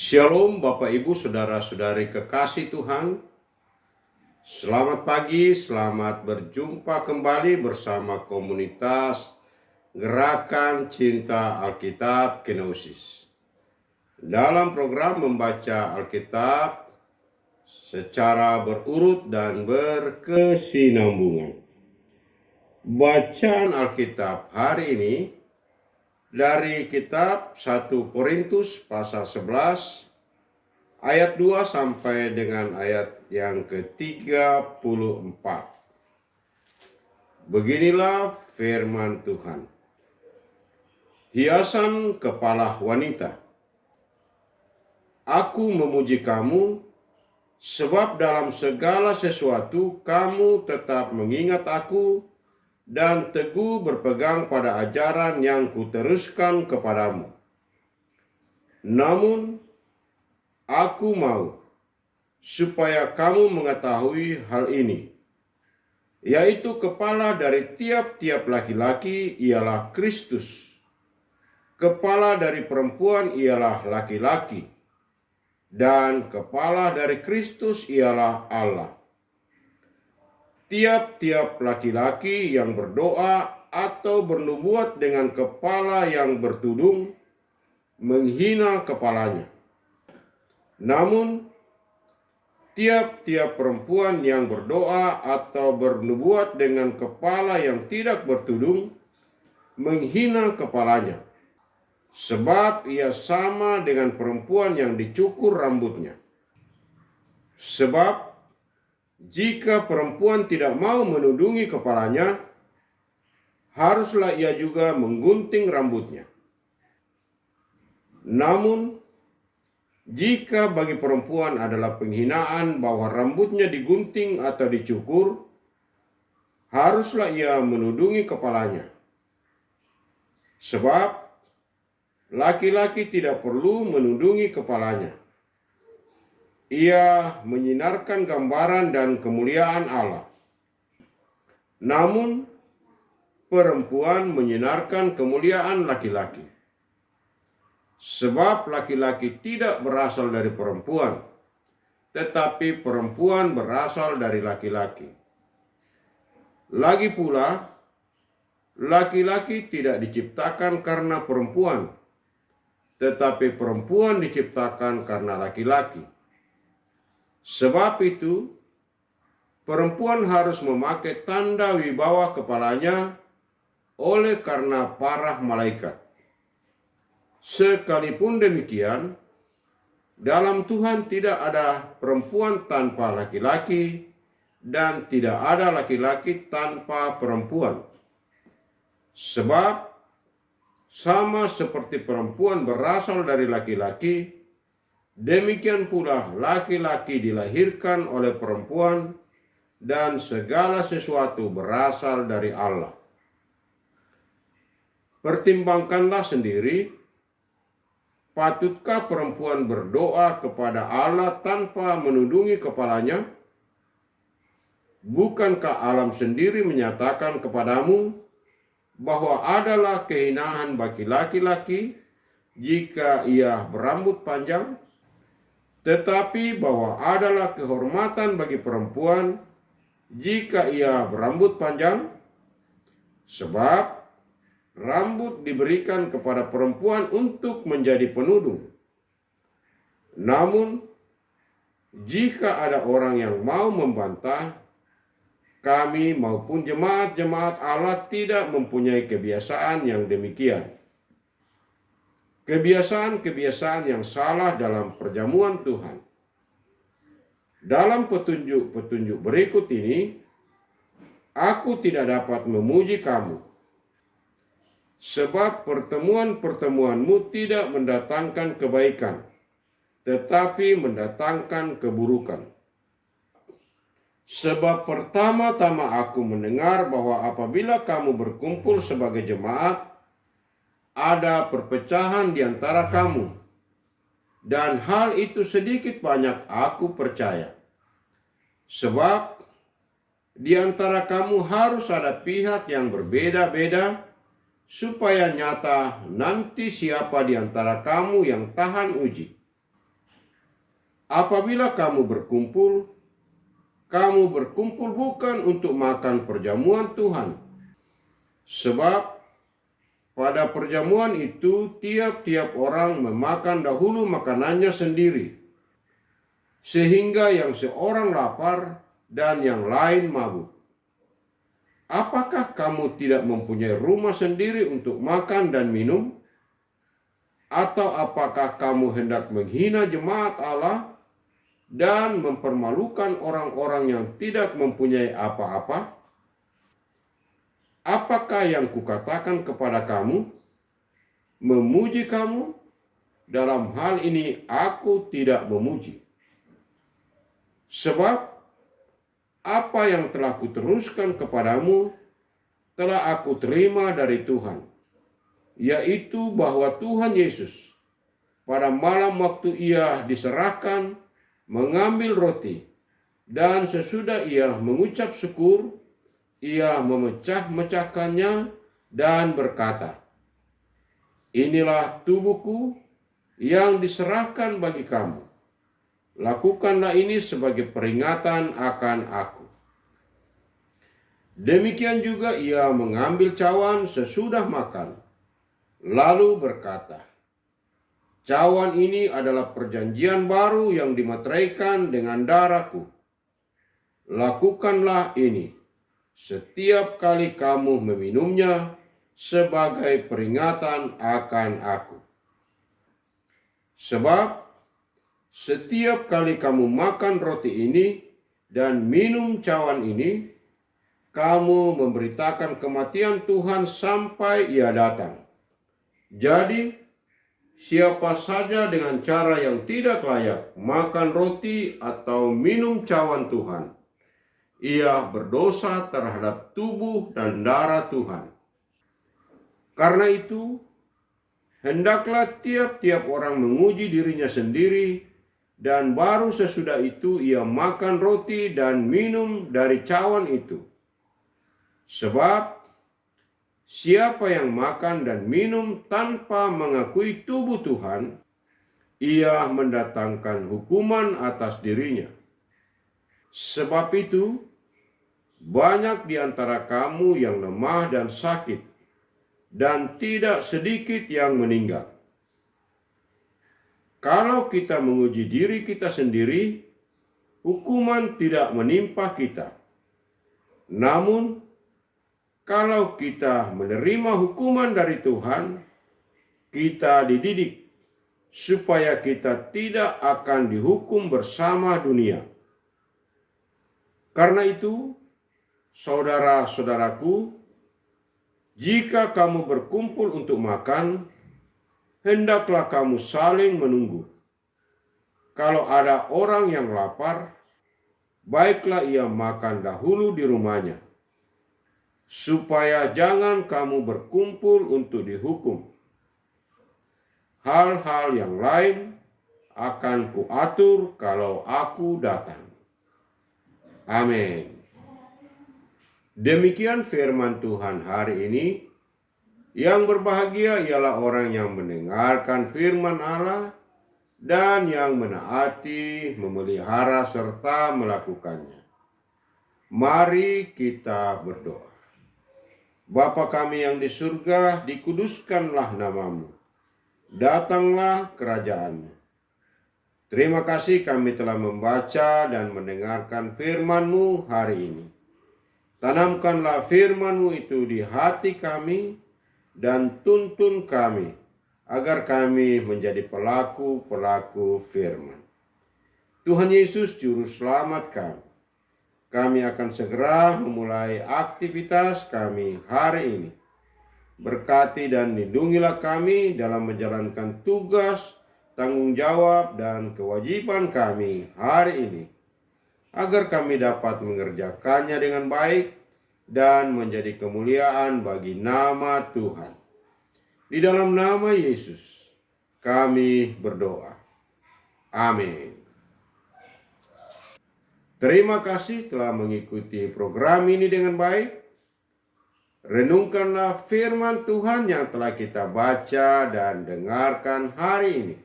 Shalom Bapak Ibu Saudara-saudari kekasih Tuhan. Selamat pagi, selamat berjumpa kembali bersama komunitas Gerakan Cinta Alkitab Kenosis. Dalam program membaca Alkitab secara berurut dan berkesinambungan. Bacaan Alkitab hari ini dari kitab 1 Korintus pasal 11 ayat 2 sampai dengan ayat yang ke-34. Beginilah firman Tuhan. Hiasan kepala wanita. Aku memuji kamu, sebab dalam segala sesuatu kamu tetap mengingat aku dan teguh berpegang pada ajaran yang kuteruskan kepadamu. Namun, aku mau supaya kamu mengetahui hal ini, yaitu kepala dari tiap-tiap laki-laki ialah Kristus. Kepala dari perempuan ialah laki-laki, dan kepala dari Kristus ialah Allah. Tiap-tiap laki-laki yang berdoa atau bernubuat dengan kepala yang bertudung menghina kepalanya. Namun, tiap-tiap perempuan yang berdoa atau bernubuat dengan kepala yang tidak bertudung menghina kepalanya, sebab ia sama dengan perempuan yang dicukur rambutnya. Sebab jika perempuan tidak mau menudungi kepalanya, haruslah ia juga menggunting rambutnya. Namun, jika bagi perempuan adalah penghinaan bahwa rambutnya digunting atau dicukur, haruslah ia menudungi kepalanya. Sebab laki-laki tidak perlu menudungi kepalanya. Ia menyinarkan gambaran dan kemuliaan Allah. Namun, perempuan menyinarkan kemuliaan laki-laki. Sebab laki-laki tidak berasal dari perempuan, tetapi perempuan berasal dari laki-laki. Lagi pula, laki-laki tidak diciptakan karena perempuan, tetapi perempuan diciptakan karena laki-laki. Sebab itu, perempuan harus memakai tanda wibawa kepalanya oleh karena para malaikat. Sekalipun demikian, dalam Tuhan tidak ada perempuan tanpa laki-laki dan tidak ada laki-laki tanpa perempuan. Sebab sama seperti perempuan berasal dari laki-laki, demikian pula laki-laki dilahirkan oleh perempuan dan segala sesuatu berasal dari Allah. Pertimbangkanlah sendiri, patutkah perempuan berdoa kepada Allah tanpa menudungi kepalanya? Bukankah alam sendiri menyatakan kepadamu bahwa adalah kehinaan bagi laki-laki jika ia berambut panjang, tetapi bahwa adalah kehormatan bagi perempuan jika ia berambut panjang? Sebab rambut diberikan kepada perempuan untuk menjadi penudung. Namun, jika ada orang yang mau membantah, kami maupun jemaat-jemaat Allah tidak mempunyai kebiasaan yang demikian. Kebiasaan-kebiasaan yang salah dalam perjamuan Tuhan. Dalam petunjuk-petunjuk berikut ini, aku tidak dapat memuji kamu, sebab pertemuan-pertemuanmu tidak mendatangkan kebaikan, tetapi mendatangkan keburukan. Sebab pertama-tama aku mendengar bahwa apabila kamu berkumpul sebagai jemaat, ada perpecahan di antara kamu, dan hal itu sedikit banyak aku percaya. Sebab di antara kamu harus ada pihak yang berbeda-beda, supaya nyata nanti siapa di antara kamu yang tahan uji. apabila kamu berkumpul bukan untuk makan perjamuan Tuhan. Sebab pada perjamuan itu tiap-tiap orang memakan dahulu makanannya sendiri, sehingga yang seorang lapar dan yang lain mabuk. Apakah kamu tidak mempunyai rumah sendiri untuk makan dan minum? Atau apakah kamu hendak menghina jemaat Allah dan mempermalukan orang-orang yang tidak mempunyai apa-apa? Apakah yang kukatakan kepada kamu? Memuji kamu? Dalam hal ini aku tidak memuji. Sebab apa yang telah kuteruskan kepadamu telah aku terima dari Tuhan, yaitu bahwa Tuhan Yesus pada malam waktu ia diserahkan mengambil roti, dan sesudah ia mengucap syukur, ia memecah-mecahkannya dan berkata, "Inilah tubuhku yang diserahkan bagi kamu. Lakukanlah ini sebagai peringatan akan aku." Demikian juga ia mengambil cawan sesudah makan, lalu berkata, "Cawan ini adalah perjanjian baru yang dimeteraikan dengan darahku. Lakukanlah ini setiap kali kamu meminumnya sebagai peringatan akan aku. Sebab setiap kali kamu makan roti ini dan minum cawan ini, kamu memberitakan kematian Tuhan sampai ia datang. Jadi, siapa saja dengan cara yang tidak layak makan roti atau minum cawan Tuhan, ia berdosa terhadap tubuh dan darah Tuhan. Karena itu, hendaklah tiap-tiap orang menguji dirinya sendiri, dan baru sesudah itu ia makan roti dan minum dari cawan itu. Sebab siapa yang makan dan minum tanpa mengakui tubuh Tuhan, ia mendatangkan hukuman atas dirinya. Sebab itu, banyak di antara kamu yang lemah dan sakit, dan tidak sedikit yang meninggal. Kalau kita menguji diri kita sendiri, hukuman tidak menimpa kita. Namun, kalau kita menerima hukuman dari Tuhan, kita dididik supaya kita tidak akan dihukum bersama dunia. Karena itu, saudara-saudaraku, jika kamu berkumpul untuk makan, hendaklah kamu saling menunggu. Kalau ada orang yang lapar, baiklah ia makan dahulu di rumahnya, supaya jangan kamu berkumpul untuk dihukum. Hal-hal yang lain akan kuatur kalau aku datang. Amin. Demikian firman Tuhan hari ini. Yang berbahagia ialah orang yang mendengarkan firman Allah dan yang menaati, memelihara, serta melakukannya. Mari kita berdoa. Bapa kami yang di surga, dikuduskanlah namamu. Datanglah kerajaanmu. Terima kasih kami telah membaca dan mendengarkan firman-Mu hari ini. Tanamkanlah firman-Mu itu di hati kami dan tuntun kami agar kami menjadi pelaku-pelaku firman. Tuhan Yesus Juru Selamat kami. Kami akan segera memulai aktivitas kami hari ini. Berkati dan lindungilah kami dalam menjalankan tugas, tanggung jawab, dan kewajiban kami hari ini, agar kami dapat mengerjakannya dengan baik dan menjadi kemuliaan bagi nama Tuhan. Di dalam nama Yesus, kami berdoa. Amin. Terima kasih telah mengikuti program ini dengan baik. Renungkanlah firman Tuhan yang telah kita baca dan dengarkan hari ini.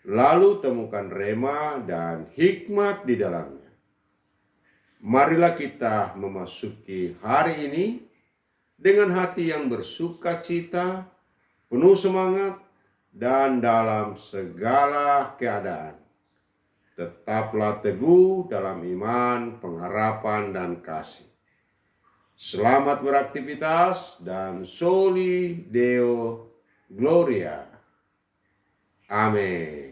lalu temukan rema dan hikmat di dalamnya. Marilah kita memasuki hari ini dengan hati yang bersuka cita, penuh semangat, dan dalam segala keadaan tetaplah teguh dalam iman, pengharapan, dan kasih. Selamat beraktivitas dan soli Deo Gloria. Amin.